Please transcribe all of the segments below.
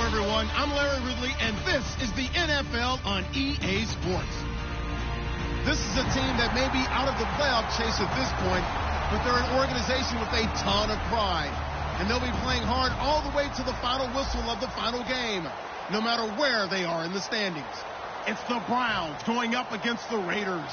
everyone. I'm Larry Ridley, and this is the NFL on EA Sports. This is a team that may be out of the playoff chase at this point, but they're an organization with a ton of pride, and they'll be playing hard all the way to the final whistle of the final game. no matter where they are in the standings. It's the Browns going up against the Raiders.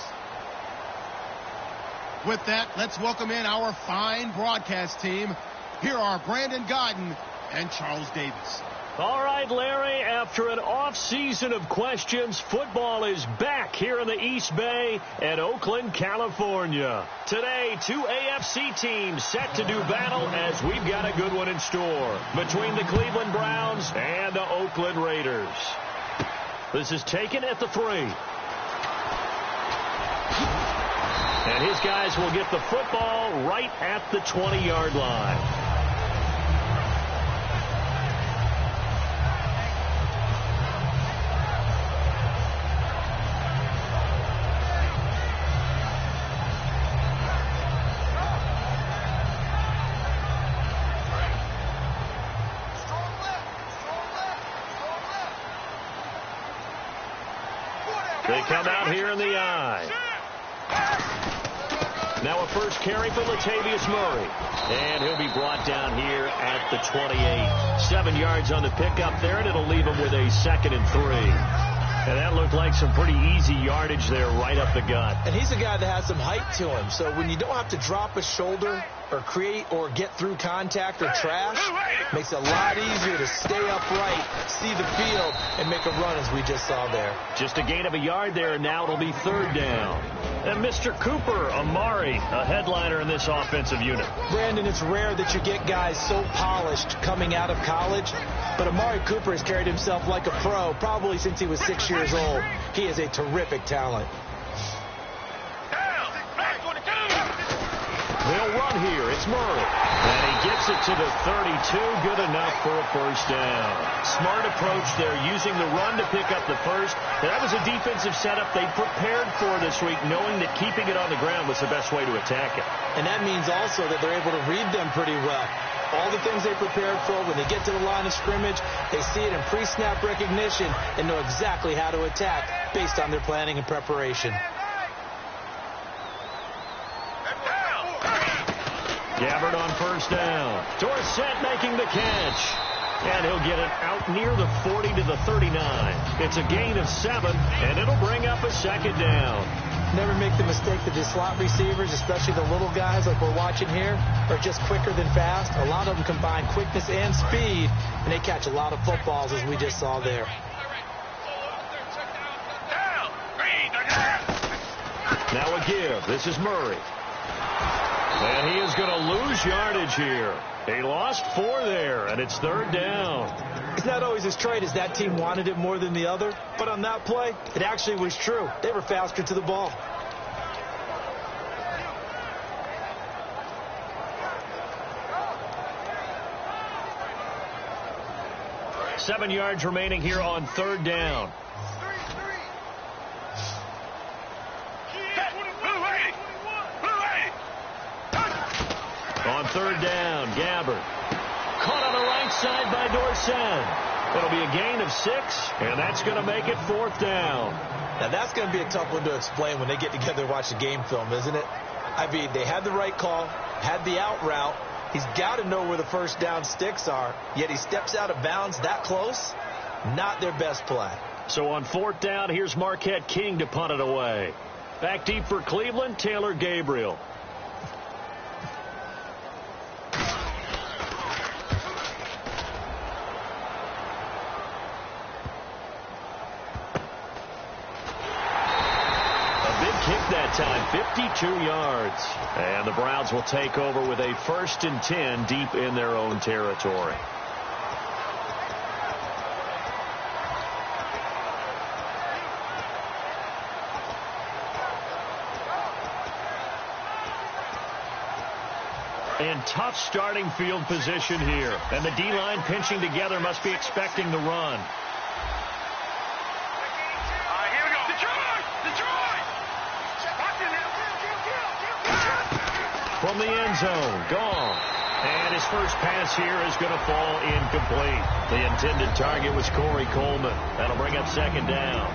With that, let's welcome in our fine broadcast team. Here are Brandon Godden and Charles Davis. All right, Larry, after an off-season of questions, football is back here in the East Bay at Oakland, California. Today, two AFC teams set to do battle as we've got a good one in store between the Cleveland Browns and the Oakland Raiders. This is taken at the 3. And his guys will get the football right at the 20-yard line. They come out here in the eye. Now a first carry for Latavius Murray. And he'll be brought down here at the 28. 7 yards on the pickup there, and it'll leave him with a 2nd and 3. And that looked like some pretty easy yardage there right up the gut. And he's a guy that has some height to him. So when you don't have to drop a shoulder or create or get through contact or trash, makes it a lot easier to stay upright, see the field, and make a run as we just saw there. Just a gain of a yard there, and now it'll be 3rd down. And Mr. Cooper Amari, a headliner in this offensive unit. Brandon, it's rare that you get guys so polished coming out of college, but Amari Cooper has carried himself like a pro probably since he was 6 years old. He is a terrific talent. They'll run here. It's Murray. And he gets it to the 32. Good enough for a first down. Smart approach there, using the run to pick up the first. And that was a defensive setup they prepared for this week, knowing that keeping it on the ground was the best way to attack it. And that means also that they're able to read them pretty well. All the things they prepared for, when they get to the line of scrimmage, they see it in pre-snap recognition and know exactly how to attack based on their planning and preparation. Gabbard on first down. Dorsett making the catch. And he'll get it out near the 40 to the 39. It's a gain of 7, and it'll bring up a 2nd down. Never make the mistake that the slot receivers, especially the little guys like we're watching here, are just quicker than fast. A lot of them combine quickness and speed, and they catch a lot of footballs as we just saw there. Now a give. This is Murray. And he is going to lose yardage here. He lost 4 there, and it's 3rd down. It's not always as straight as that team wanted it more than the other, but on that play, it actually was true. They were faster to the ball. Seven yards remaining here on 3rd down. On 3rd down, Gabbard. Caught on the right side by Dorsett. It'll be a gain of 6, and that's going to make it 4th down. Now, that's going to be a tough one to explain when they get together and watch the game film, isn't it? I mean, they had the right call, had the out route. He's got to know where the first down sticks are, yet he steps out of bounds that close. Not their best play. So on 4th down, here's Marquette King to punt it away. Back deep for Cleveland, Taylor Gabriel. That time, 52 yards. And the Browns will take over with a 1st and 10 deep in their own territory. And tough starting field position here. And the D-line pinching together must be expecting the run. From the end zone, gone. And his first pass here is going to fall incomplete. The intended target was Corey Coleman. That'll bring up 2nd down.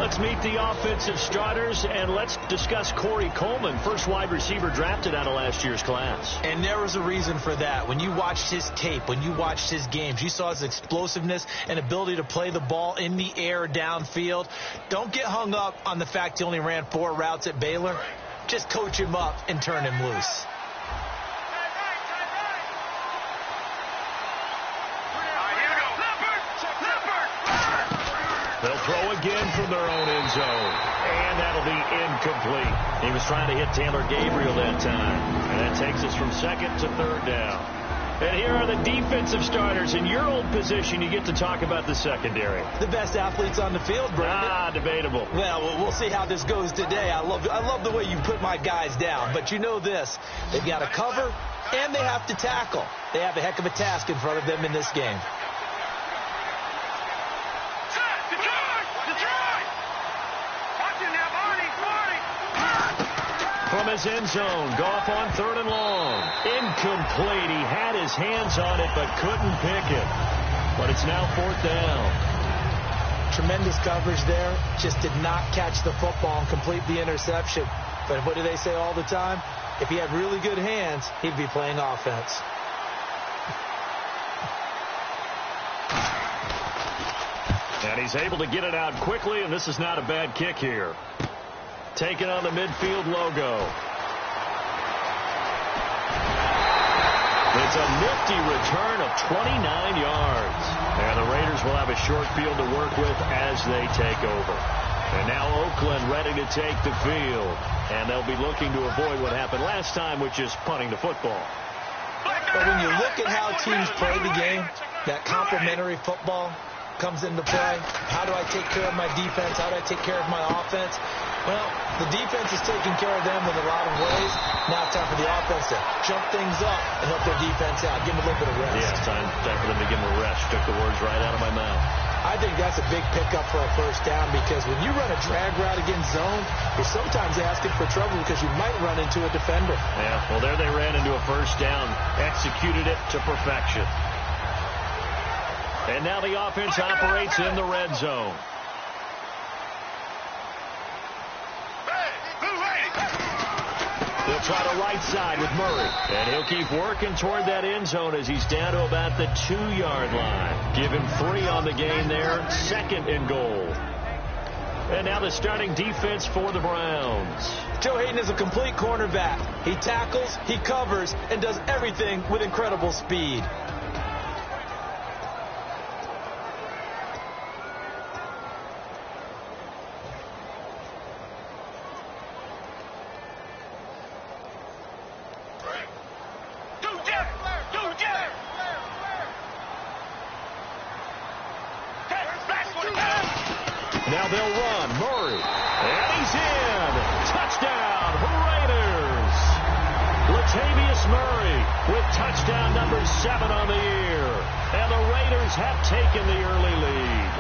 Let's meet the offensive starters, and let's discuss Corey Coleman, first wide receiver drafted out of last year's class. And there was a reason for that. When you watched his tape, when you watched his games, you saw his explosiveness and ability to play the ball in the air downfield. Don't get hung up on the fact he only ran 4 routes at Baylor. Just coach him up and turn him loose. They'll throw again from their own end zone. And that'll be incomplete. He was trying to hit Taylor Gabriel that time. And that takes us from second to third down. And here are the defensive starters. In your old position, you get to talk about the secondary. The best athletes on the field, Brandon. Debatable. Well, we'll see how this goes today. I love the way you put my guys down. But you know this. They've got to cover, and they have to tackle. They have a heck of a task in front of them in this game. From his end zone, Goff on 3rd and long. Incomplete. He had his hands on it but couldn't pick it. But it's now 4th down. Tremendous coverage there. Just did not catch the football and complete the interception. But what do they say all the time? If he had really good hands, he'd be playing offense. And he's able to get it out quickly, and this is not a bad kick here. Taking on the midfield logo. It's a nifty return of 29 yards. And the Raiders will have a short field to work with as they take over. And now Oakland ready to take the field. And they'll be looking to avoid what happened last time, which is punting the football. But when you look at how teams play the game, that complementary football comes into play. How do I take care of my defense? How do I take care of my offense? Well, the defense is taking care of them in a lot of ways. Now it's time for the offense to jump things up and help their defense out. Give them a little bit of rest. Yeah, it's time for them to give them a rest. Took the words right out of my mouth. I think that's a big pickup for a first down because when you run a drag route against zone, you're sometimes asking for trouble because you might run into a defender. Yeah, well, there they ran into a first down. Executed it to perfection. And now the offense operates in the red zone. They'll try the right side with Murray. And he'll keep working toward that end zone as he's down to about the 2-yard line. Give him 3 on the game there. 2nd and goal. And now the starting defense for the Browns. Joe Hayden is a complete cornerback. He tackles, he covers, and does everything with incredible speed. Now they'll run. Murray. And he's in. Touchdown, Raiders. Latavius Murray with touchdown number 7 on the year. And the Raiders have taken the early lead.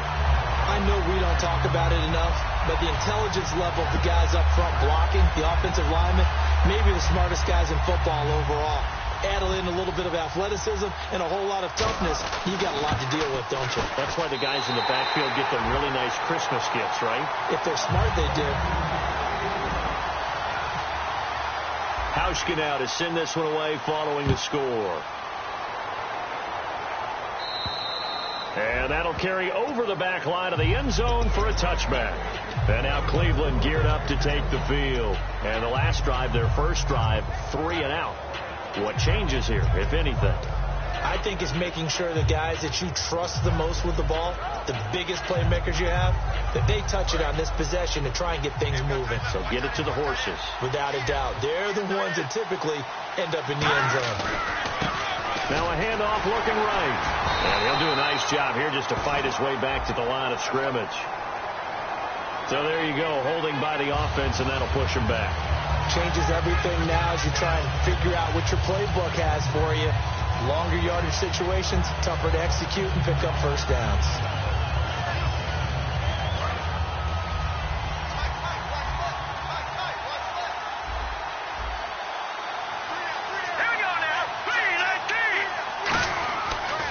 I know we don't talk about it enough, but the intelligence level of the guys up front blocking, the offensive linemen, maybe the smartest guys in football overall. Add in a little bit of athleticism and a whole lot of toughness, you got a lot to deal with, don't you? That's why the guys in the backfield get them really nice Christmas gifts, right? If they're smart, they do. Hauschka now to send this one away following the score. And that'll carry over the back line of the end zone for a touchback. And now Cleveland geared up to take the field. And the last drive, their first drive, 3 and out. What changes here, if anything? I think it's making sure the guys that you trust the most with the ball, the biggest playmakers you have, that they touch it on this possession to try and get things moving. So get it to the horses. Without a doubt. They're the ones that typically end up in the end zone. Now a handoff looking right. And he'll do a nice job here just to fight his way back to the line of scrimmage. So there you go, holding by the offense, and that'll push him back. Changes everything now as you try and figure out what your playbook has for you. Longer yardage situations, tougher to execute and pick up first downs.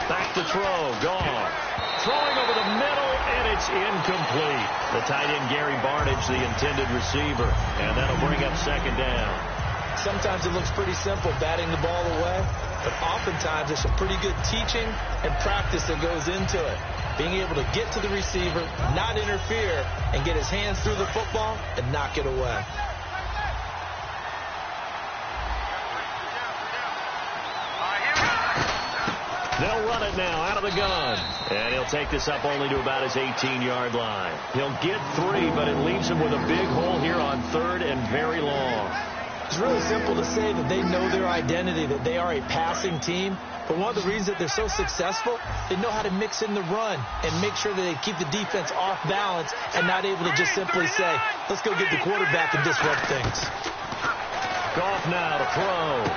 Back to throw, gone. throwing over the middle, and it's incomplete. The tight end, Gary Barnidge, the intended receiver, and that'll bring up second down. Sometimes it looks pretty simple, batting the ball away, but oftentimes there's some pretty good teaching and practice that goes into it. Being able to get to the receiver, not interfere, and get his hands through the football and knock it away. They'll run it now out of the gun. And he'll take this up only to about his 18-yard line. He'll get 3, but it leaves him with a big hole here on 3rd and very long. It's really simple to say that they know their identity, that they are a passing team. But one of the reasons that they're so successful, they know how to mix in the run and make sure that they keep the defense off balance and not able to just simply say, let's go get the quarterback and disrupt things. Goff now to throw.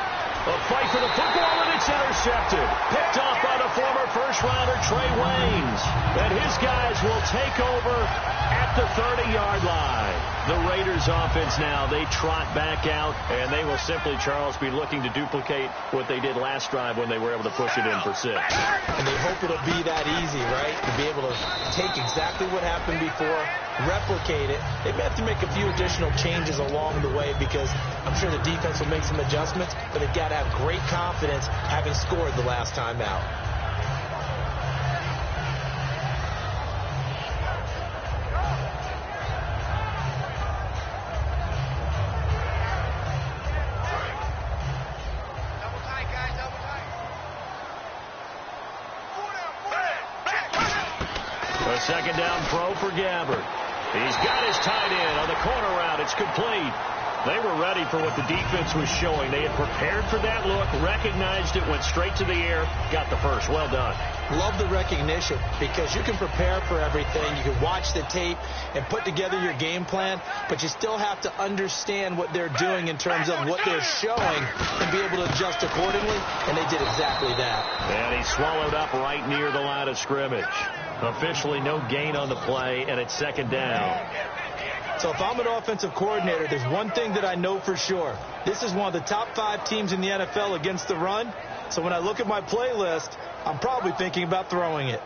A fight for the football, and it's intercepted. Picked off by the former first-rounder Trey Waynes. And his guys will take over at the 30-yard line. The Raiders offense now, they trot back out, and they will simply, Charles, be looking to duplicate what they did last drive when they were able to push it in for 6. And they hope it'll be that easy, right? To be able to take exactly what happened before, replicate it. They may have to make a few additional changes along the way because I'm sure the defense will make some adjustments, but they've got to have great confidence having scored the last time out. A second down throw for Gabbert. He's got his tight end on the corner route. It's complete. They were ready for what the defense was showing. They had prepared for that look, recognized it, went straight to the air, got the first. Well done. Love the recognition because you can prepare for everything. You can watch the tape and put together your game plan, but you still have to understand what they're doing in terms of what they're showing and be able to adjust accordingly, and they did exactly that. And he swallowed up right near the line of scrimmage. Officially no gain on the play, and it's second down. So if I'm an offensive coordinator, there's one thing that I know for sure. This is one of the top 5 teams in the NFL against the run. So when I look at my playlist, I'm probably thinking about throwing it.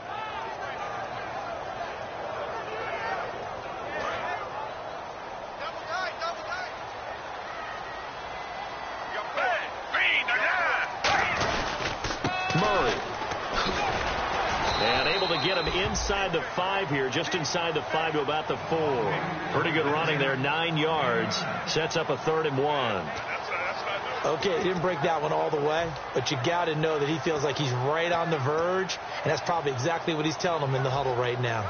Get him inside the 5 here, just inside the 5 to about the 4. Pretty good running there, 9 yards. Sets up a 3rd and 1. Okay, he didn't break that one all the way, but you got to know that he feels like he's right on the verge, and that's probably exactly what he's telling them in the huddle right now.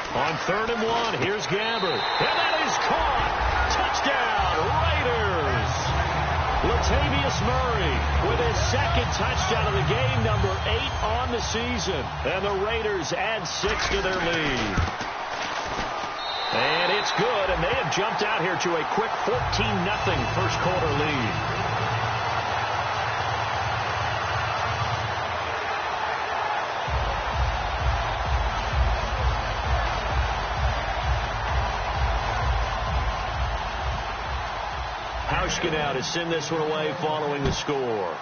On 3rd and 1, here's Gabbert. And that is caught. Touchdown, Raiders. Latavius Murray with his 2nd touchdown of the game, number 8 on the season. And the Raiders add 6 to their lead. And it's good, and they have jumped out here to a quick 14-0 first quarter lead. Now to send this one away following the score.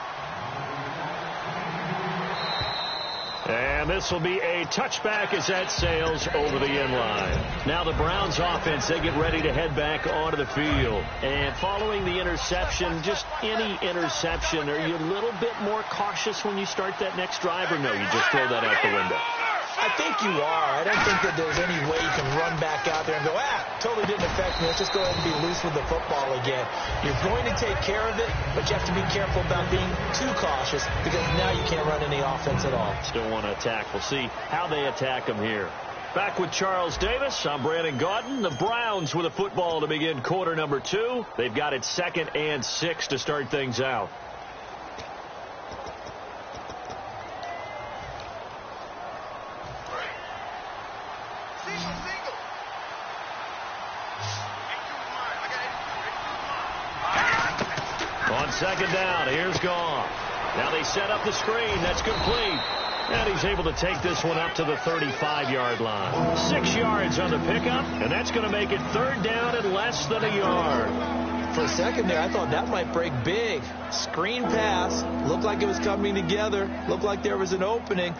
And this will be a touchback as that sails over the end line. Now the Browns offense, they get ready to head back onto the field. And following the interception, just any interception, are you a little bit more cautious when you start that next drive, or no, you just throw that out the window? I think you are. I don't think that there's any way you can run back out there and go, totally didn't affect me. Let's just go ahead and be loose with the football again. You're going to take care of it, but you have to be careful about being too cautious because now you can't run any offense at all. Still want to attack. We'll see how they attack them here. Back with Charles Davis. I'm Brandon Gaudin. The Browns with a football to begin quarter number 2. They've got it 2nd and 6 to start things out. On 2nd down, here's Goff. Now they set up the screen. That's complete. And he's able to take this one up to the 35-yard line. 6 yards on the pickup, and that's going to make it third down and less than a yard. For a second there, I thought that might break big. Screen pass. Looked like it was coming together. Looked like there was an opening.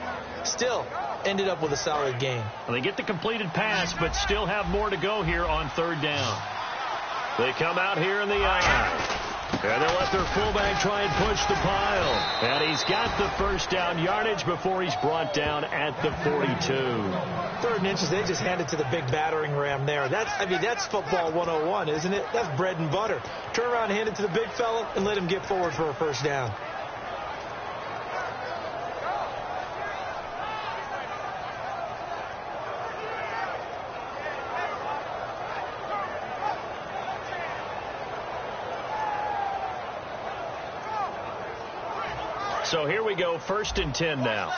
Still, ended up with a solid gain. Well, they get the completed pass, but still have more to go here on third down. They come out here in the eye. And they'll let their fullback try and push the pile. And he's got the first down yardage before he's brought down at the 42. 3rd and inches, they just handed to the big battering ram there. That's football 101, isn't it? That's bread and butter. Turn around, hand it to the big fella, and let him get forward for a first down. So here we go, 1st and 10 now.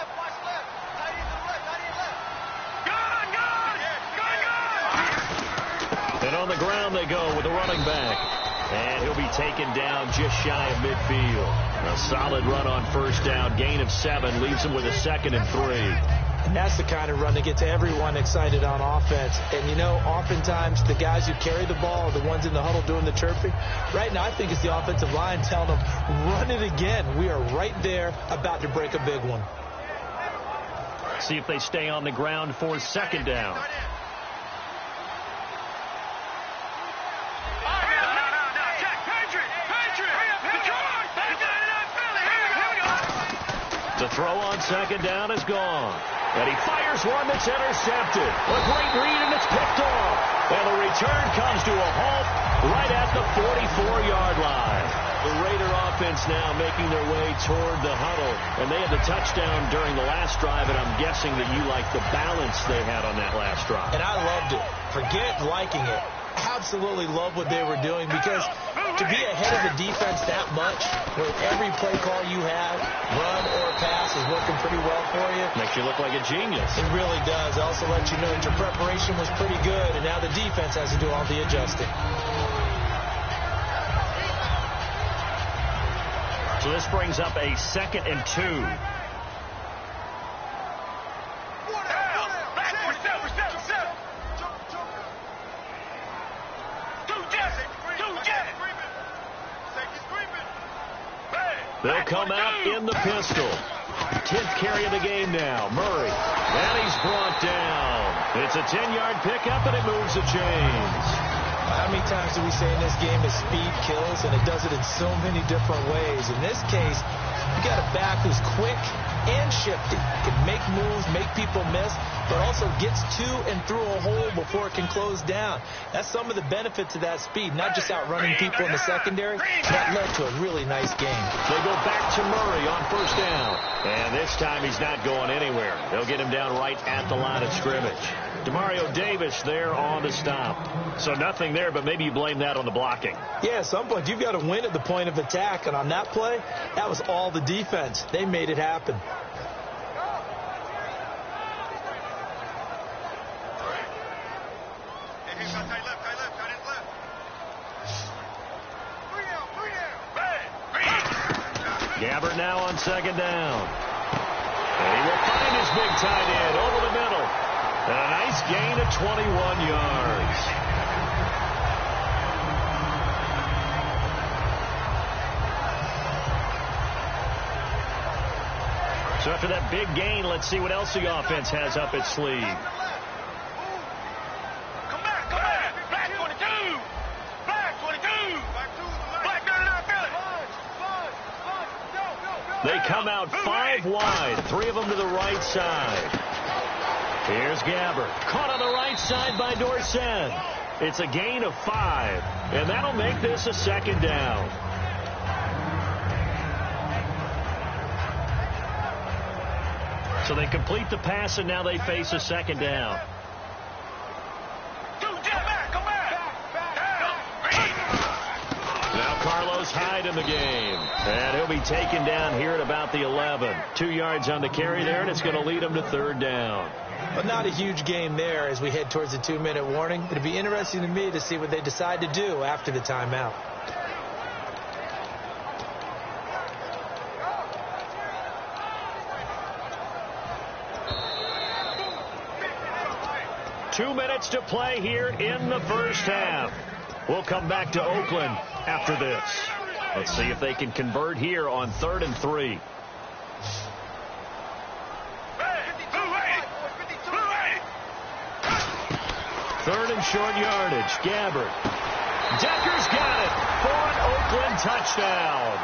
And on the ground they go with the running back. And he'll be taken down just shy of midfield. A solid run on first down. Gain of 7 leaves him with a 2nd and 3. And that's the kind of run that gets everyone excited on offense. And, you know, oftentimes the guys who carry the ball are the ones in the huddle doing the chirping. Right now, I think it's the offensive line telling them, run it again. We are right there about to break a big one. See if they stay on the ground for 2nd down. The throw on 2nd down is gone. And he fires one that's intercepted. A great read, and it's picked off. And the return comes to a halt right at the 44-yard line. The Raider offense now making their way toward the huddle. And they had the touchdown during the last drive, and I'm guessing that you like the balance they had on that last drive. And I loved it. Forget liking it. Absolutely love what they were doing, because to be ahead of the defense that much, where every play call you have, run or pass, is working pretty well for you. Makes you look like a genius. It really does. It also lets you know that your preparation was pretty good, and now the defense has to do all the adjusting. So this brings up a 2nd and 2. They'll come out in the pistol. 10th carry of the game now. Murray. And he's brought down. It's a 10-yard pickup, and it moves the chains. How many times do we say in this game that speed kills, and it does it in so many different ways? In this case, you got a back who's quick and shifty, can make moves, make people miss, but also gets to and through a hole before it can close down. That's some of the benefits of that speed, not just outrunning people in the secondary. That led to a really nice game. They go back to Murray on first down. And this time he's not going anywhere. They'll get him down right at the line of scrimmage. Demario Davis there on the stop. So nothing there, but maybe you blame that on the blocking. Yeah, at some point you've got to win at the point of attack. And on that play, that was all the defense. They made it happen. Gabbert now on 2nd down. And he will find his big tight end over the middle. And a nice gain of 21 yards. So after that big gain, let's see what else the offense has up its sleeve. They come out 5 wide, 3 of them to the right side. Here's Gabbert. Caught on the right side by Dorsett. It's a gain of 5, and that'll make this a 2nd down. So they complete the pass, and now they face a 2nd down. Now Carlos Hyde in the game. And he'll be taken down here at about the 11. 2 yards on the carry there, and it's going to lead him to 3rd down. But not a huge game there as we head towards the 2-minute warning. It'll be interesting to me to see what they decide to do after the timeout. 2 minutes to play here in the first half. We'll come back to Oakland after this. Let's see if they can convert here on 3rd and 3. Third and short yardage. Gabbard. Decker's got it for an Oakland touchdown.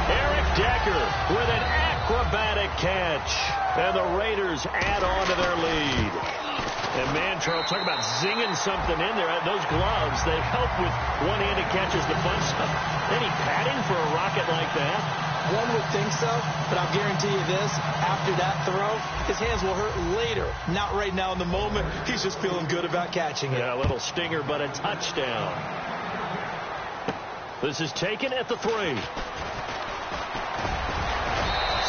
Eric Decker with an acrobatic catch. And the Raiders add on to their lead. And Mantrell, talk about zinging something in there. Those gloves, they help with one-handed catches to punch stuff. Any padding for a rocket like that? One would think so, but I'll guarantee you this. After that throw, his hands will hurt later. Not right now in the moment. He's just feeling good about catching it. Yeah, a little stinger, but a touchdown. This is taken at the 3.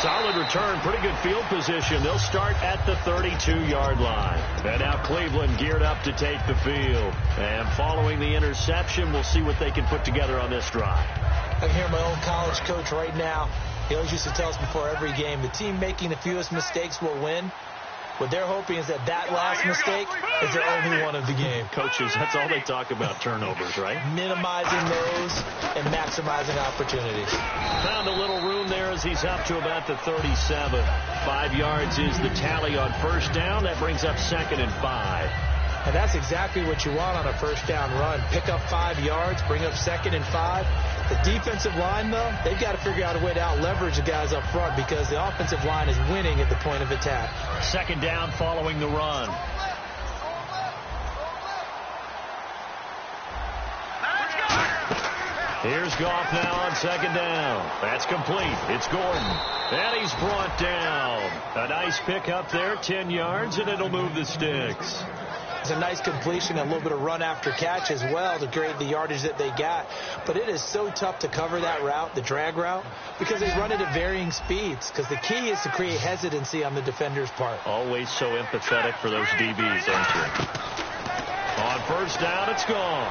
Solid return, pretty good field position. They'll start at the 32-yard line. And now Cleveland geared up to take the field. And following the interception, we'll see what they can put together on this drive. I can hear my own college coach right now. He always used to tell us before every game, the team making the fewest mistakes will win. What they're hoping is that last mistake is their only one of the game. Coaches, that's all they talk about, turnovers, right? Minimizing those and maximizing opportunities. Found a little room there as he's up to about the 37. 5 yards is the tally on first down. That brings up 2nd and 5. And that's exactly what you want on a first down run. Pick up 5 yards, bring up 2nd and 5. The defensive line, though, they've got to figure out a way to out-leverage the guys up front because the offensive line is winning at the point of attack. 2nd down following the run. Here's Goff now on 2nd down. That's complete. It's Gordon. And he's brought down. A nice pickup there, 10 yards, and it'll move the sticks. It's a nice completion, a little bit of run after catch as well to grade the yardage that they got. But it is so tough to cover that route, the drag route, because they run it at varying speeds. Because the key is to create hesitancy on the defender's part. Always so empathetic for those DBs, aren't you? On first down, it's gone.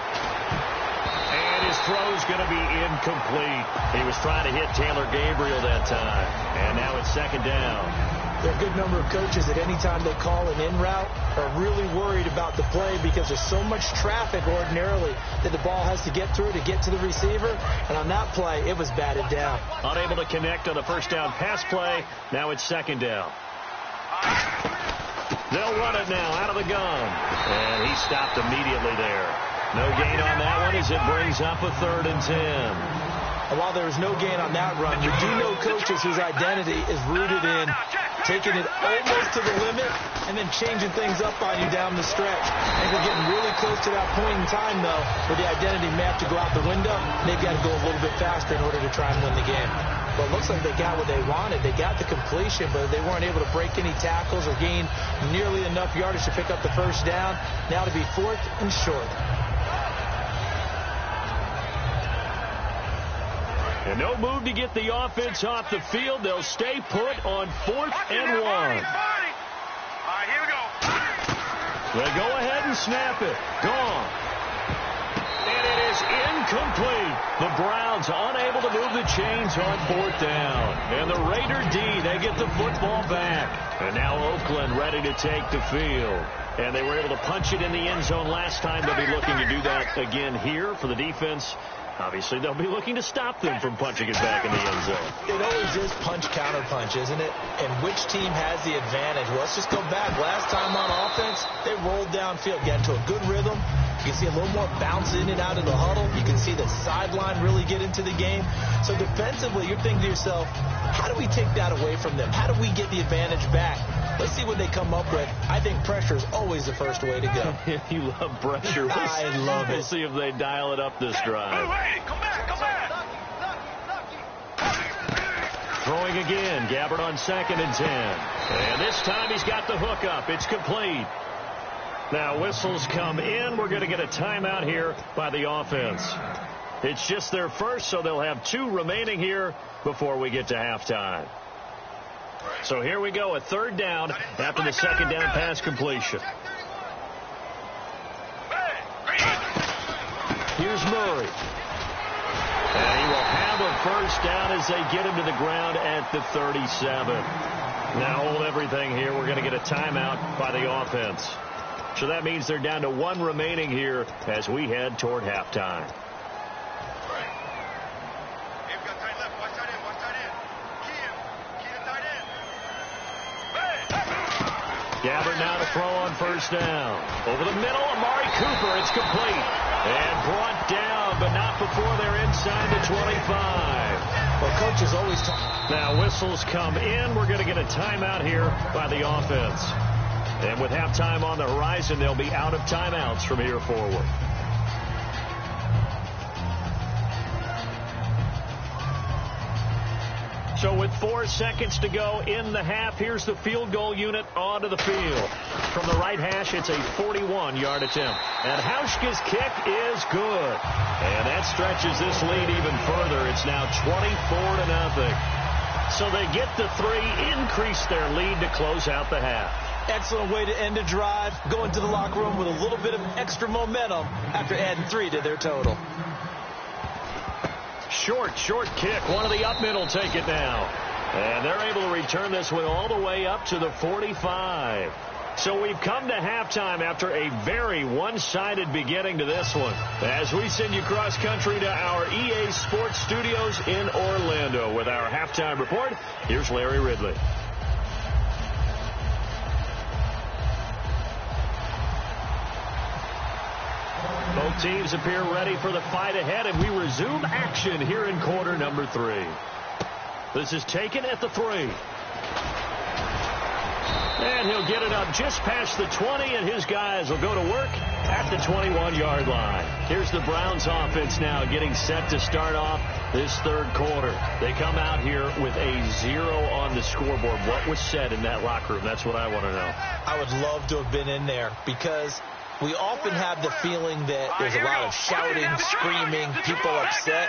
And his throw's going to be incomplete. He was trying to hit Taylor Gabriel that time. And now it's 2nd down. There are a good number of coaches that any time they call an in route are really worried about the play because there's so much traffic ordinarily that the ball has to get through to get to the receiver. And on that play, it was batted down. Unable to connect on the first down pass play. Now it's 2nd down. They'll run it now out of the gun. And he stopped immediately there. No gain on that one as it brings up a 3rd and 10. And while there was no gain on that run, you do know coaches whose identity is rooted in taking it almost to the limit and then changing things up on you down the stretch. And we're getting really close to that point in time, though, where the identity may have to go out the window. They've got to go a little bit faster in order to try and win the game. Well, it looks like they got what they wanted. They got the completion, but they weren't able to break any tackles or gain nearly enough yardage to pick up the first down. Now to be 4th and short. And no move to get the offense off the field. They'll stay put on 4th and 1. All right, here we go. They go ahead and snap it. Gone. And it is incomplete. The Browns unable to move the chains on 4th down. And the Raider D, they get the football back. And now Oakland ready to take the field. And they were able to punch it in the end zone last time. They'll be looking to do that again here for the defense. Obviously, they'll be looking to stop them from punching it back in the end zone. It always is punch-counter-punch, isn't it? And which team has the advantage? Well, let's just go back. Last time on offense, they rolled downfield, got into a good rhythm. You can see a little more bounce in and out of the huddle. You can see the sideline really get into the game. So defensively, you're thinking to yourself, how do we take that away from them? How do we get the advantage back? Let's see what they come up with. I think pressure is always the first way to go. You love pressure. I love it. We'll see if they dial it up this drive. Come back, come back. Throwing again. Gabbard on 2nd and 10. And this time he's got the hook up. It's complete. Now whistles come in. We're going to get a timeout here by the offense. It's just their first, so they'll have 2 remaining here before we get to halftime. So here we go, a 3rd down after the 2nd down pass completion. Here's Murray. And he will have a first down as they get him to the ground at the 37. Now hold everything here. We're going to get a timeout by the offense. So that means they're down to 1 remaining here as we head toward halftime. Gabbard now to throw on first down. Over the middle, Amari Cooper. It's complete. And brought down, but not before they're inside the 25. Well, coach is always now whistles come in. We're going to get a timeout here by the offense. And with halftime on the horizon, they'll be out of timeouts from here forward. So with 4 seconds to go in the half, here's the field goal unit onto the field. From the right hash, it's a 41-yard attempt. And Hauschka's kick is good. And that stretches this lead even further. It's now 24-0. So they get the 3, increase their lead to close out the half. Excellent way to end a drive. Go into the locker room with a little bit of extra momentum after adding 3 to their total. Short kick. One of the up middle take it now. And they're able to return this one all the way up to the 45. So we've come to halftime after a very one-sided beginning to this one. As we send you cross-country to our EA Sports Studios in Orlando with our halftime report, here's Larry Ridley. Both teams appear ready for the fight ahead, and we resume action here in quarter number 3. This is taken at the 3. And he'll get it up just past the 20, and his guys will go to work at the 21-yard line. Here's the Browns offense now getting set to start off this third quarter. They come out here with a 0 on the scoreboard. What was said in that locker room? That's what I want to know. I would love to have been in there because we often have the feeling that there's a lot of shouting, screaming, people upset.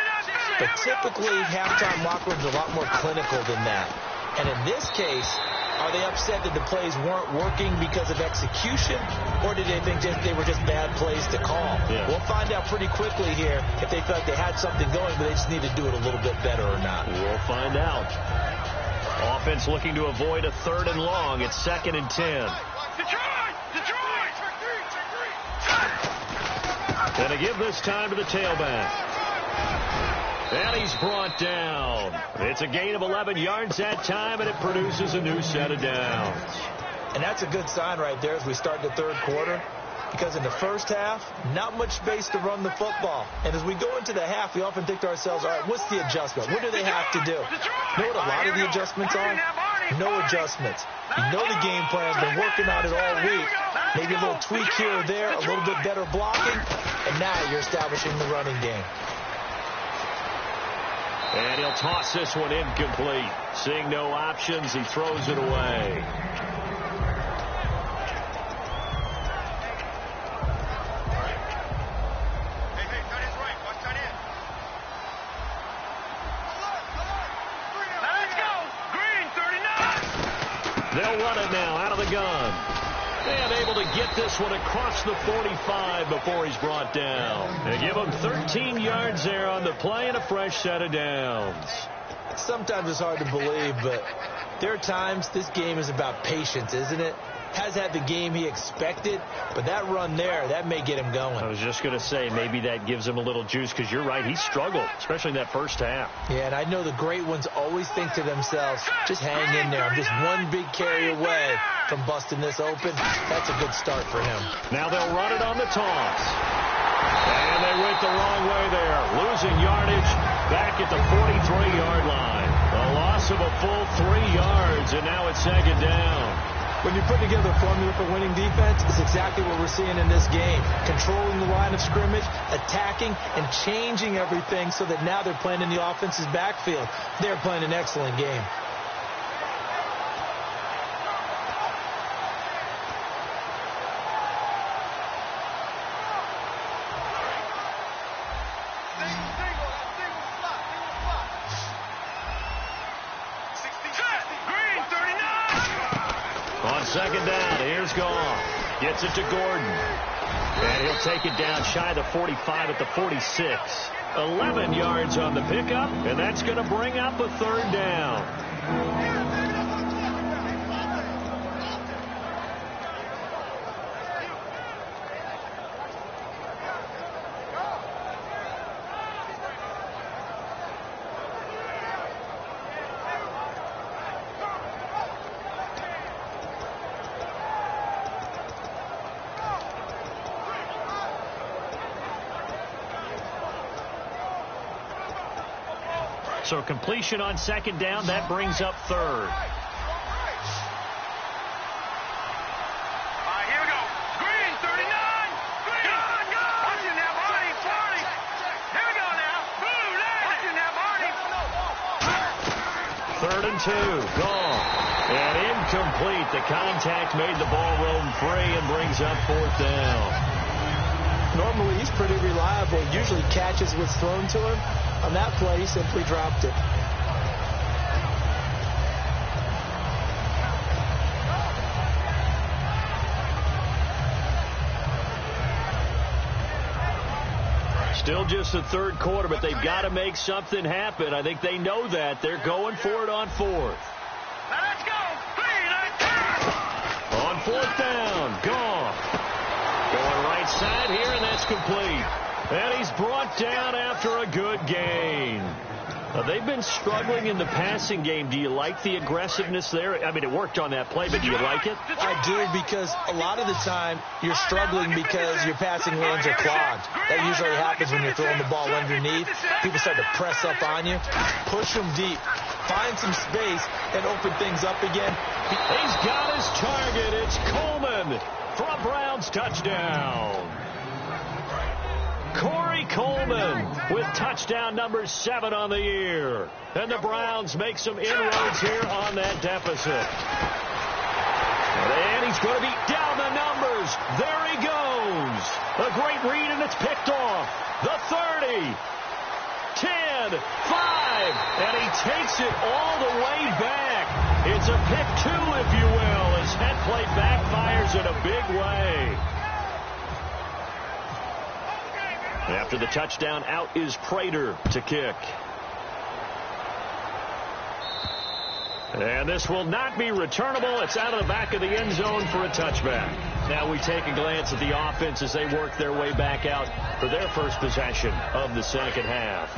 But typically, halftime locker rooms are a lot more clinical than that. And in this case, are they upset that the plays weren't working because of execution, or did they think they were just bad plays to call? Yeah. We'll find out pretty quickly here if they felt like they had something going, but they just need to do it a little bit better or not. We'll find out. Offense looking to avoid a 3rd and long. It's 2nd and 10. And to give this time to the tailback. And he's brought down. It's a gain of 11 yards that time, and it produces a new set of downs. And that's a good sign right there as we start the third quarter, because in the first half, not much space to run the football. And as we go into the half, we often think to ourselves, all right, what's the adjustment? What do they have to do? You know what a lot of the adjustments are? No adjustments. You know the game plan, been working on it all week. Maybe a little tweak here or there, a little bit better blocking, and now you're establishing the running game. And he'll toss this one incomplete. Seeing no options, he throws it away. They'll run it now out of the gun. And able to get this one across the 45 before he's brought down. They give him 13 yards there on the play and a fresh set of downs. Sometimes it's hard to believe, but there are times this game is about patience, isn't it? Has had the game he expected, but that run there, that may get him going. I was just going to say, maybe that gives him a little juice, because you're right, he struggled, especially in that first half. Yeah, and I know the great ones always think to themselves, just hang in there. I'm just one big carry away from busting this open. That's a good start for him. Now they'll run it on the toss. And they went the wrong way there, losing yardage back at the 43-yard line. A loss of a full 3 yards, and now it's 2nd down. When you put together a formula for winning defense, it's exactly what we're seeing in this game. Controlling the line of scrimmage, attacking, and changing everything so that now they're playing in the offense's backfield. They're playing an excellent game. On 2nd down, here's Goff. Gets it to Gordon. And he'll take it down shy of the 45 at the 46. 11 yards on the pickup, and that's going to bring up a 3rd down. So completion on second down, that brings up third. Here we go. Green, 39. Green. Go. Watch it now, Marty. Here we go now. Blue, watch it now, Marty. 3rd and 2. Gone. And incomplete. The contact made the ball roam free and brings up 4th down. Normally, he's pretty reliable. Usually catches what's thrown to him. On that play, he simply dropped it. Still just the 3rd quarter, but they've got to make something happen. I think they know that. They're going for it on 4th. Now let's go. On 4th down. Gone. Going right side here, and that's complete. And he's brought down after a good gain. They've been struggling in the passing game. Do you like the aggressiveness there? I mean, it worked on that play, but do you like it? I do, because a lot of the time you're struggling because your passing lanes are clogged. That usually happens when you're throwing the ball underneath. People start to press up on you. Push them deep. Find some space and open things up again. He's got his target. It's Coleman for a Browns touchdown. Corey Coleman with touchdown number 7 on the year. And the Browns make some inroads here on that deficit. And he's going to be down the numbers. There he goes. A great read, and it's picked off. The 30. 10, 5, and he takes it all the way back. It's a pick 2, if you will, as that play backfires in a big way. After the touchdown, out is Prater to kick. And this will not be returnable. It's out of the back of the end zone for a touchback. Now we take a glance at the offense as they work their way back out for their first possession of the second half.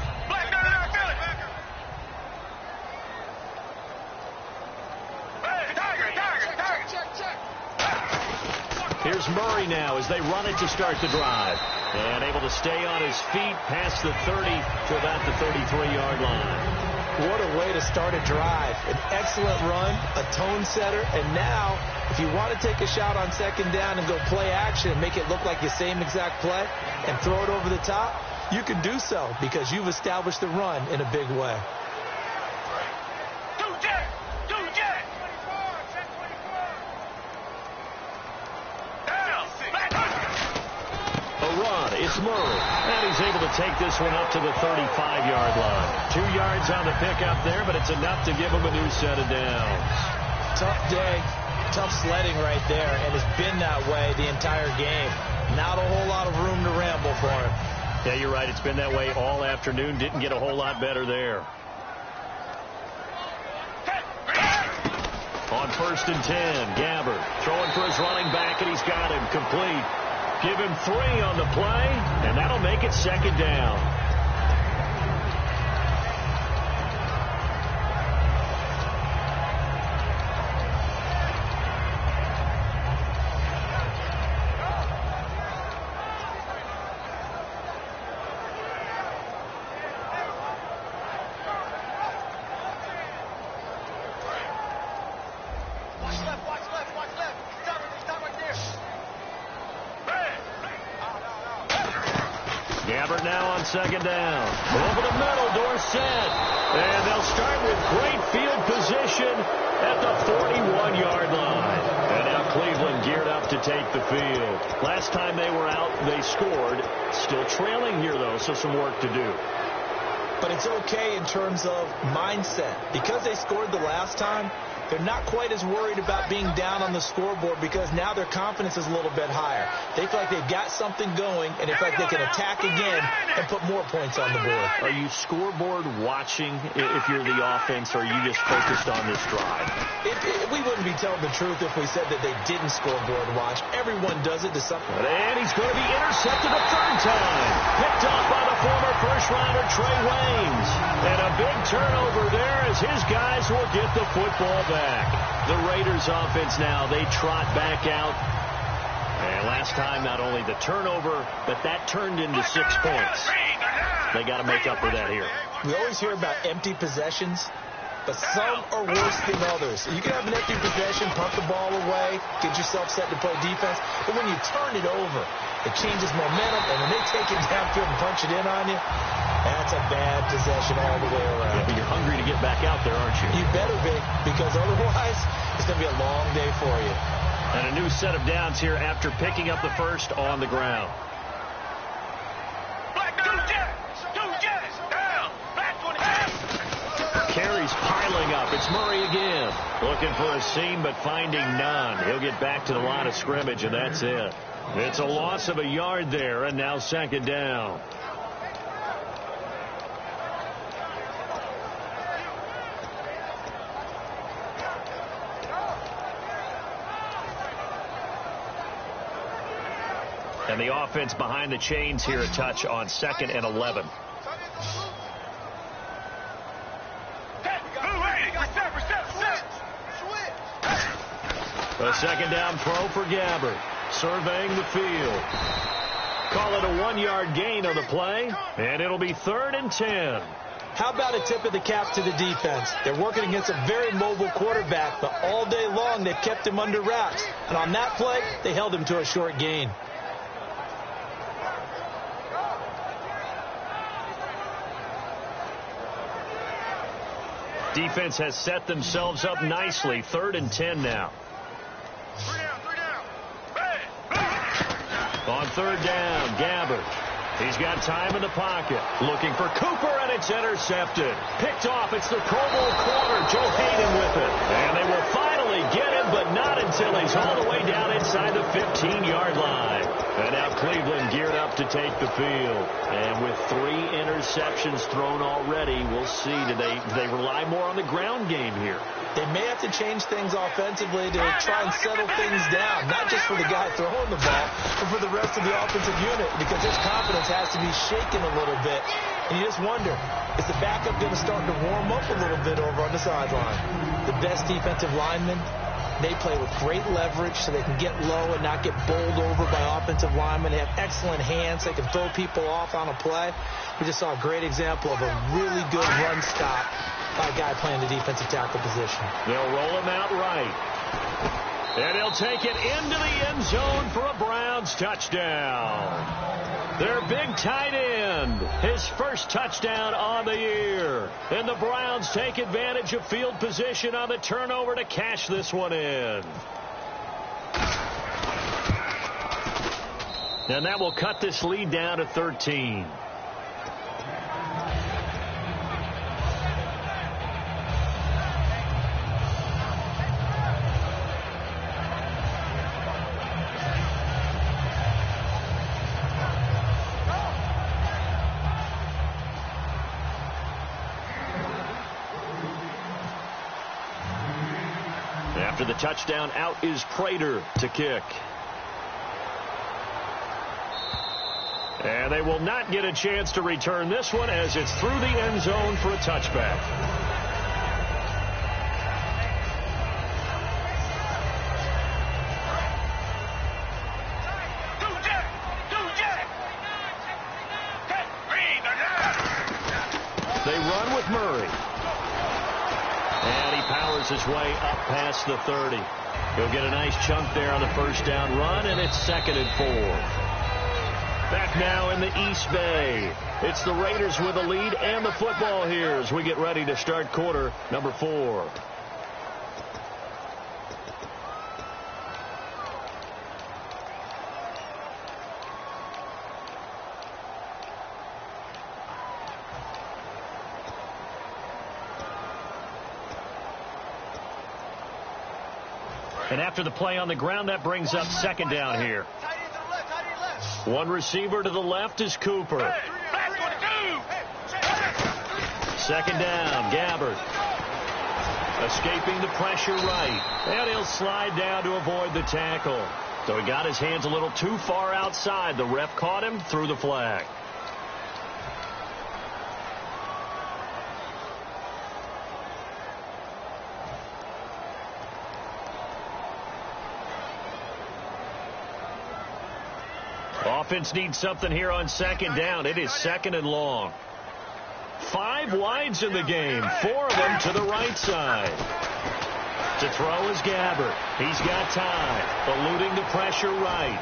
Here's Murray now as they run it to start the drive. And able to stay on his feet past the 30 to about the 33-yard line. What a way to start a drive. An excellent run, a tone setter, and now if you want to take a shot on second down and go play action and make it look like the same exact play and throw it over the top, you can do so because you've established the run in a big way. It's Murray, and he's able to take this one up to the 35-yard line. 2 yards on the pickup there, but it's enough to give him a new set of downs. Tough day, tough sledding right there, and it's been that way the entire game. Not a whole lot of room to ramble for him. Yeah, you're right. It's been that way all afternoon. Didn't get a whole lot better there. On 1st and 10, Gabbert throwing for his running back, and he's got him complete. Give him 3 on the play, and that'll make it second down. Gabbert now on second down. Over the middle, Dorsett. And they'll start with great field position at the 41-yard line. And now Cleveland geared up to take the field. Last time they were out, they scored. Still trailing here, though, so some work to do. But it's okay in terms of mindset. Because they scored the last time, they're not quite as worried about being down on the scoreboard because now their confidence is a little bit higher. They feel like they've got something going, and they feel like they can attack again and put more points on the board. Are you scoreboard watching if you're the offense, or are you just focused on this drive? We wouldn't be telling the truth if we said that they didn't scoreboard watch. Everyone does it to some. And he's going to be intercepted a 3rd time. Picked off by the former first-rounder Trey Waynes. And a big turnover there as his guys will get the football back. The Raiders offense now, they trot back out. And last time, not only the turnover, but that turned into 6 points. They got to make up for that here. We always hear about empty possessions, but some are worse than others. You can have an empty possession, punt the ball away, get yourself set to play defense, but when you turn it over, it changes momentum, and when they take it downfield and punch it in on you, that's a bad possession all the way around. Yeah, but you're hungry to get back out there, aren't you? You better be, because otherwise it's going to be a long day for you. And a new set of downs here after picking up the first on the ground. Carries piling up. It's Murray again. Looking for a seam, but finding none. He'll get back to the line of scrimmage, and that's it. It's a loss of a yard there, and now second down. And the offense behind the chains here a touch on 2nd and 11. A second down throw for Gabbert. Surveying the field. Call it a 1-yard gain on the play, and it'll be 3rd and 10. How about a tip of the cap to the defense? They're working against a very mobile quarterback, but all day long they've kept him under wraps. And on that play, they held him to a short gain. Defense has set themselves up nicely. 3rd and 10 now. On 3rd down, Gabbert. He's got time in the pocket. Looking for Cooper, and it's intercepted. Picked off. It's the Pro Bowl corner, Joe Hayden with it. And they will finally get him, but not until he's all the way down inside the 15-yard line. And now Cleveland geared up to take the field. And with 3 interceptions thrown already, we'll see. Do they rely more on the ground game here? They may have to change things offensively to try and settle things down, not just for the guy throwing the ball, but for the rest of the offensive unit, because his confidence has to be shaken a little bit. And you just wonder, is the backup going to start to warm up a little bit over on the sideline? The best defensive linemen, they play with great leverage so they can get low and not get bowled over by offensive linemen. They have excellent hands. They can throw people off on a play. We just saw a great example of a really good run stop by a guy playing the defensive tackle position. They'll roll him out right. And he'll take it into the end zone for a Browns touchdown. Their big tight end, his first touchdown on the year. And the Browns take advantage of field position on the turnover to cash this one in. And that will cut this lead down to 13. After the touchdown, out is Prater to kick. And they will not get a chance to return this one as it's through the end zone for a touchback. They run with Murray. And he powers his way up past the 30. He'll get a nice chunk there on the first down run, and it's 2nd and 4. Back now in the East Bay. It's the Raiders with the lead and the football here as we get ready to start quarter number 4. And after the play on the ground, that brings up 2nd down here. One receiver to the left is Cooper. 2nd down, Gabbert. Escaping the pressure right. And he'll slide down to avoid the tackle. So he got his hands a little too far outside. The ref caught him, threw the flag. Offense needs something here on 2nd down. It is 2nd and long. 5 wides in the game, 4 of them to the right side. To throw is Gabbert. He's got time, eluding the pressure right.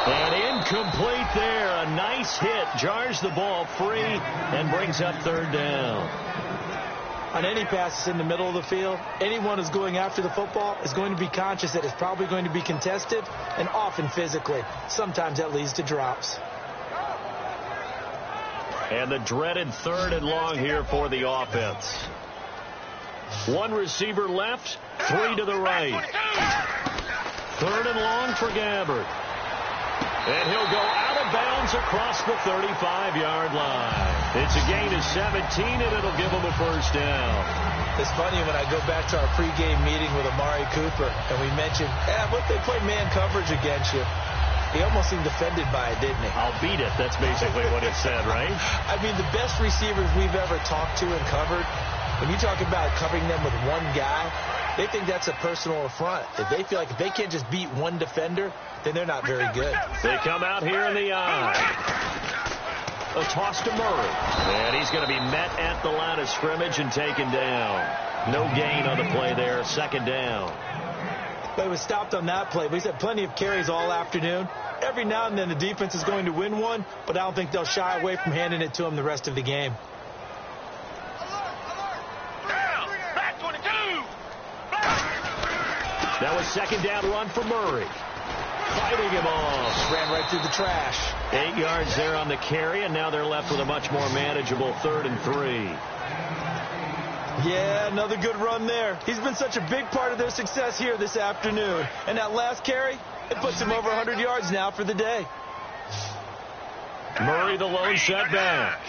And incomplete there. A nice hit. Jars the ball free and brings up 3rd down. On any passes in the middle of the field, anyone who's going after the football is going to be conscious that it's probably going to be contested, and often physically. Sometimes that leads to drops. And the dreaded 3rd and long here for the offense. 1 receiver left, 3 to the right. 3rd and long for Gabbert. And he'll go out of bounds across the 35-yard line. It's a gain of 17, and it'll give him a 1st down. It's funny when I go back to our pregame meeting with Amari Cooper, and we mentioned, what if they play man coverage against you? He almost seemed offended by it, didn't he? I'll beat it. That's basically what he said, right? I mean, the best receivers we've ever talked to and covered, when you talk about covering them with one guy, they think that's a personal affront. If they feel like if they can't just beat one defender, then they're not very good. They come out here in the eye. A toss to Murray. And he's going to be met at the line of scrimmage and taken down. No gain on the play there. 2nd down. But it was stopped on that play. We've had plenty of carries all afternoon. Every now and then the defense is going to win one, but I don't think they'll shy away from handing it to him the rest of the game. That was 2nd down run for Murray. Fighting him off. Ran right through the trash. 8 yards there on the carry, and now they're left with a much more manageable 3rd and 3. Yeah, another good run there. He's been such a big part of their success here this afternoon. And that last carry, it puts him over 100 yards now for the day. Murray the lone setback.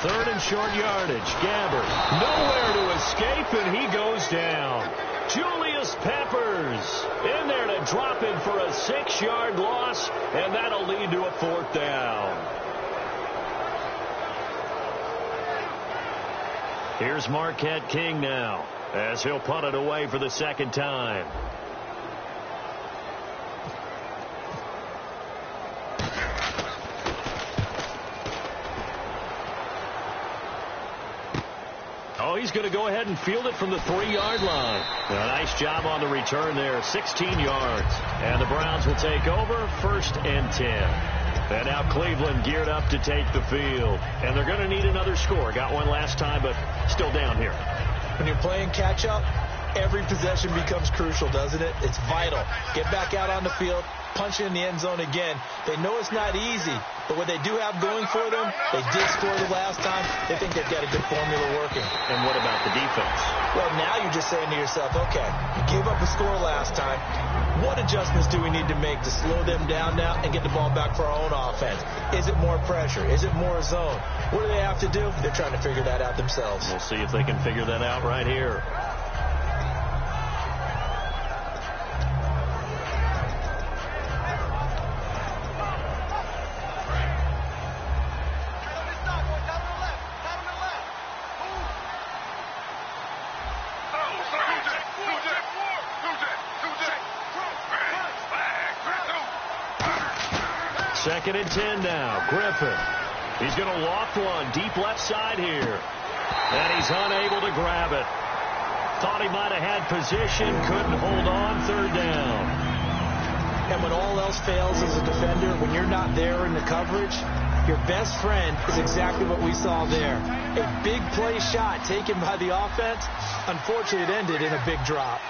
3rd and short yardage. Gabbert nowhere to escape, and he goes down. Julius Peppers in there to drop it for a 6-yard loss, and that'll lead to a 4th down. Here's Marquette King now as he'll punt it away for the 2nd time. Oh, he's going to go ahead and field it from the 3-yard line. A nice job on the return there, 16 yards. And the Browns will take over, 1st and 10. And now Cleveland geared up to take the field. And they're going to need another score. Got one last time, but still down here. When you're playing catch-up, every possession becomes crucial, doesn't it? It's vital. Get back out on the field, punch it in the end zone again. They know it's not easy, but what they do have going for them, they did score the last time. They think they've got a good formula working. And what about the defense? Well, now you're just saying to yourself, okay, we gave up a score last time. What adjustments do we need to make to slow them down now and get the ball back for our own offense? Is it more pressure? Is it more zone? What do they have to do? They're trying to figure that out themselves. We'll see if they can figure that out right here. Second and 10 now. Griffin. He's going to loft one deep left side here. And he's unable to grab it. Thought he might have had position. Couldn't hold on. 3rd down. And when all else fails as a defender, when you're not there in the coverage, your best friend is exactly what we saw there. A big play shot taken by the offense. Unfortunately, it ended in a big drop.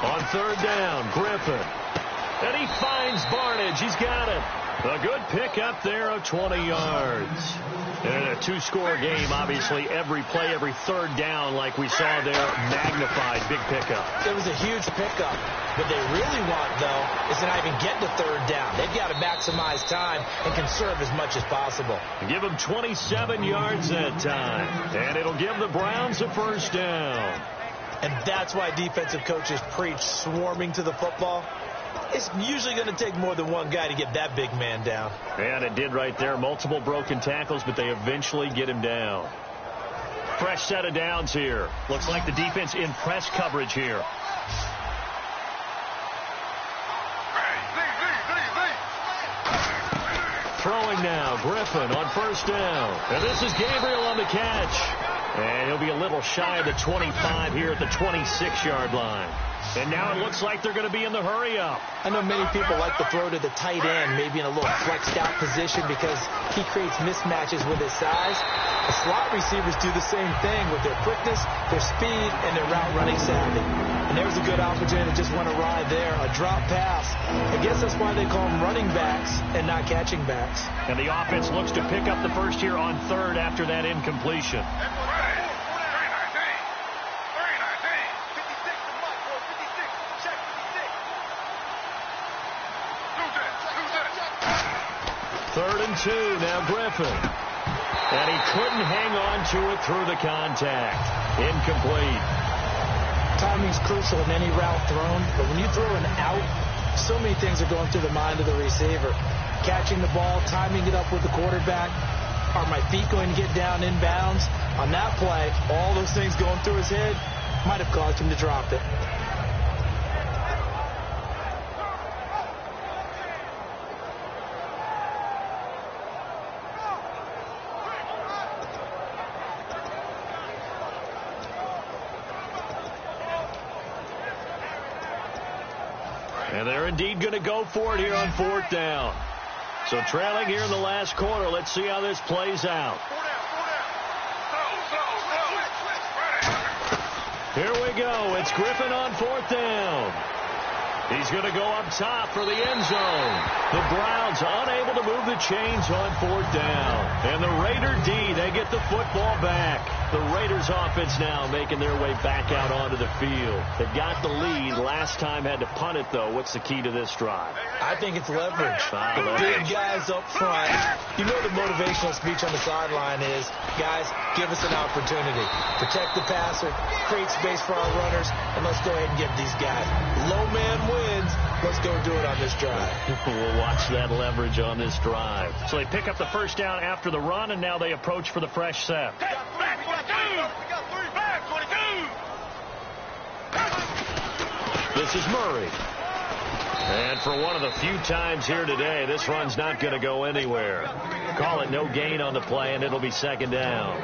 On 3rd down, Griffin. And he finds Barnage. He's got it. A good pickup there of 20 yards. And in a 2-score game, obviously, every play, every 3rd down, like we saw there, magnified. Big pickup. It was a huge pickup. What they really want, though, is to not even get to 3rd down. They've got to maximize time and conserve as much as possible. Give them 27 yards that time. And it'll give the Browns a 1st down. And that's why defensive coaches preach swarming to the football. It's usually going to take more than one guy to get that big man down. And it did right there. Multiple broken tackles, but they eventually get him down. Fresh set of downs here. Looks like the defense in press coverage here. now. Griffin on first down. And this is Gabriel on the catch. And he'll be a little shy of the 25 here at the 26-yard line. And now it looks like they're going to be in the hurry-up. I know many people like to throw to the tight end, maybe in a little flexed-out position because he creates mismatches with his size. The slot receivers do the same thing with their quickness, their speed, and their route-running savvy. And there's a good opportunity to just want to ride there, a drop pass. I guess that's why they call them running backs and not catching backs. And the offense looks to pick up the first here on third after that incompletion. Third and 2, now Griffin. And he couldn't hang on to it through the contact. Incomplete. Timing's crucial in any route thrown, but when you throw an out, so many things are going through the mind of the receiver. Catching the ball, timing it up with the quarterback. Are my feet going to get down in bounds? On that play, all those things going through his head might have caused him to drop it. And they're indeed going to go for it here on fourth down. So trailing here in the last quarter. Let's see how this plays out. Here we go. It's Griffin on fourth down. He's going to go up top for the end zone. The Browns unable to move the chains on fourth down. And the Raider D, they get the football back. The Raiders offense now making their way back out onto the field. They got the lead. Last time had to punt it, though. What's the key to this drive? I think it's leverage. Big guys up front. You know the motivational speech on the sideline is, guys, give us an opportunity. Protect the passer, create space for our runners, and let's go ahead and give these guys. Low man wins. Let's go do it on this drive. We'll watch that leverage on this drive. So they pick up the first down after the run, and now they approach for the fresh set. This is Murray. And for one of the few times here today, this run's not going to go anywhere. Call it no gain on the play, and it'll be second down.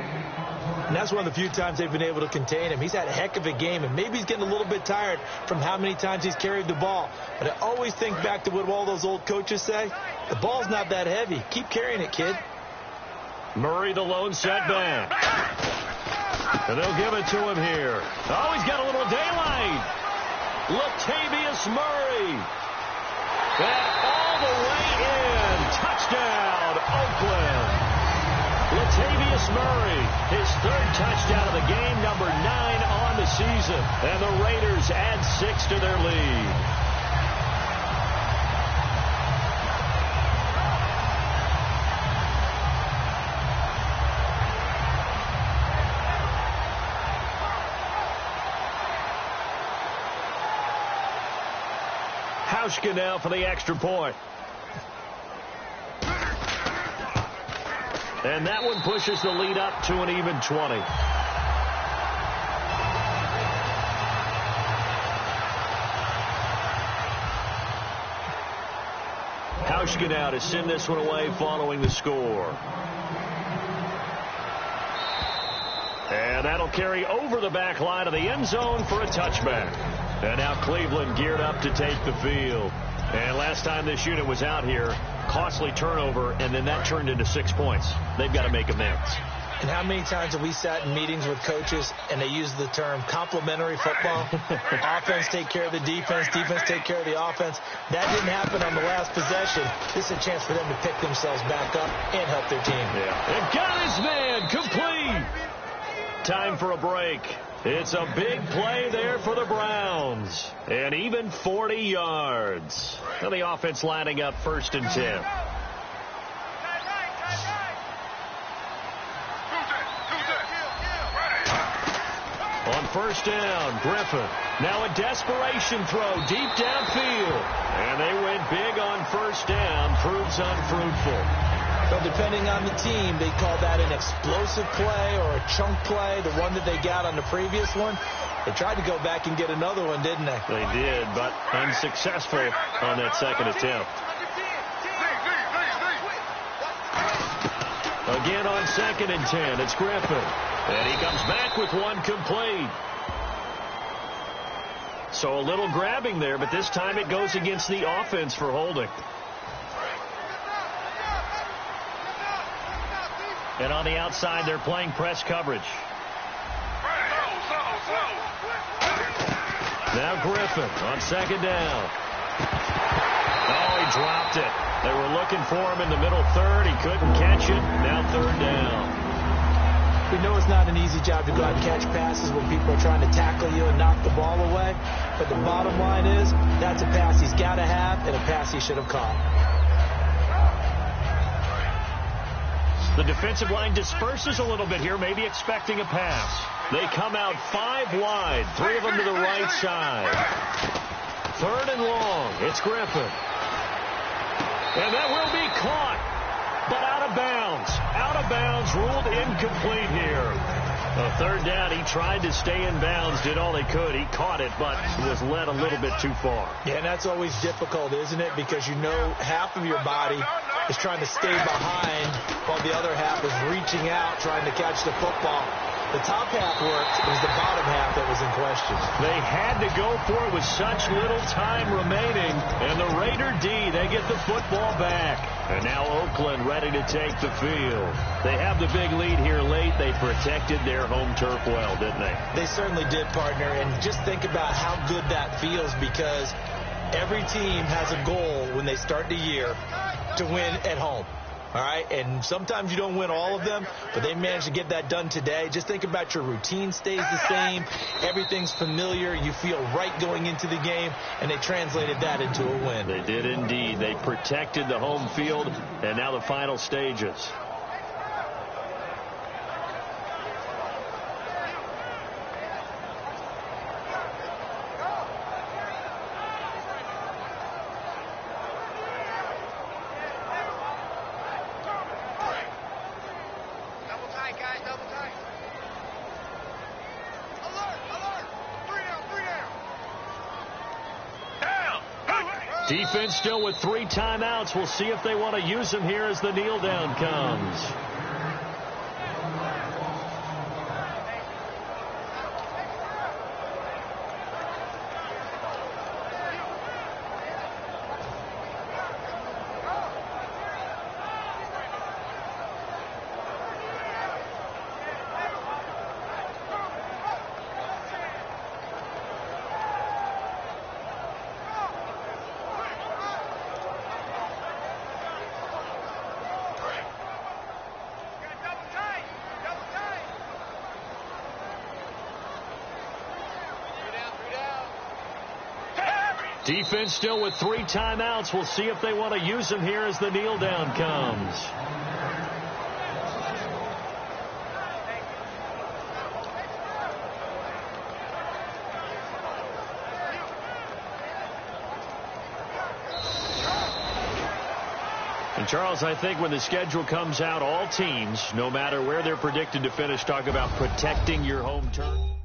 And that's one of the few times they've been able to contain him. He's had a heck of a game, and maybe he's getting a little bit tired from how many times he's carried the ball. But I always think back to what all those old coaches say. The ball's not that heavy. Keep carrying it, kid. Murray, the lone setback. And they'll give it to him here. Oh, he's got a little daylight. Latavius Murray. And all the way in. Touchdown, Oakland. Latavius Murray, his third touchdown of the game, number 9 on the season. And the Raiders add 6 to their lead. Hauschka now for the extra point. And that one pushes the lead up to an even 20. Hauschka now to send this one away following the score. And that'll carry over the back line of the end zone for a touchback. And now Cleveland geared up to take the field. And last time this unit was out here, costly turnover, and then that turned into 6 points. They've got to make amends. And how many times have we sat in meetings with coaches and they use the term complementary football? Offense take care of the defense, defense take care of the offense. That didn't happen on the last possession. This is a chance for them to pick themselves back up and help their team. Yeah. And got his man complete. Time for a break. It's a big play there for the Browns. And even 40 yards. And the offense lining up 1st and 10. On first down, Griffin. Now a desperation throw deep downfield. And they went big on first down. Proves unfruitful. But depending on the team, they call that an explosive play or a chunk play, the one that they got on the previous one. They tried to go back and get another one, didn't they? They did, but unsuccessful on that second attempt. Again on 2nd and 10, it's Griffin. And he comes back with one complete. So a little grabbing there, but this time it goes against the offense for holding. And on the outside, they're playing press coverage. Now Griffin on 2nd down. Oh, he dropped it. They were looking for him in the middle third. He couldn't catch it. Now 3rd down. We know it's not an easy job to go out and catch passes when people are trying to tackle you and knock the ball away. But the bottom line is, that's a pass he's got to have and a pass he should have caught. The defensive line disperses a little bit here, maybe expecting a pass. They come out 5 wide, 3 of them to the right side. 3rd and long. It's Griffin. And that will be caught, but out of bounds. Out of bounds, ruled incomplete here. A 3rd down, he tried to stay in bounds, did all he could. He caught it, but was led a little bit too far. Yeah, and that's always difficult, isn't it? Because you know half of your body is trying to stay behind while the other half is reaching out, trying to catch the football. The top half worked. It was the bottom half that was in question. They had to go for it with such little time remaining. And the Raider D, they get the football back. And now Oakland ready to take the field. They have the big lead here late. They protected their home turf well, didn't they? They certainly did, partner. And just think about how good that feels, because every team has a goal when they start the year to win at home. All right, and sometimes you don't win all of them, but they managed to get that done today. Just think about your routine stays the same. Everything's familiar. You feel right going into the game, and they translated that into a win. They did indeed. They protected the home field, and now the final stages. Defense still with 3 timeouts. We'll see if they want to use them here as the kneel down comes. Defense still with 3 timeouts. We'll see if they want to use them here as the kneel down comes. And Charles, I think when the schedule comes out, all teams, no matter where they're predicted to finish, talk about protecting your home turf.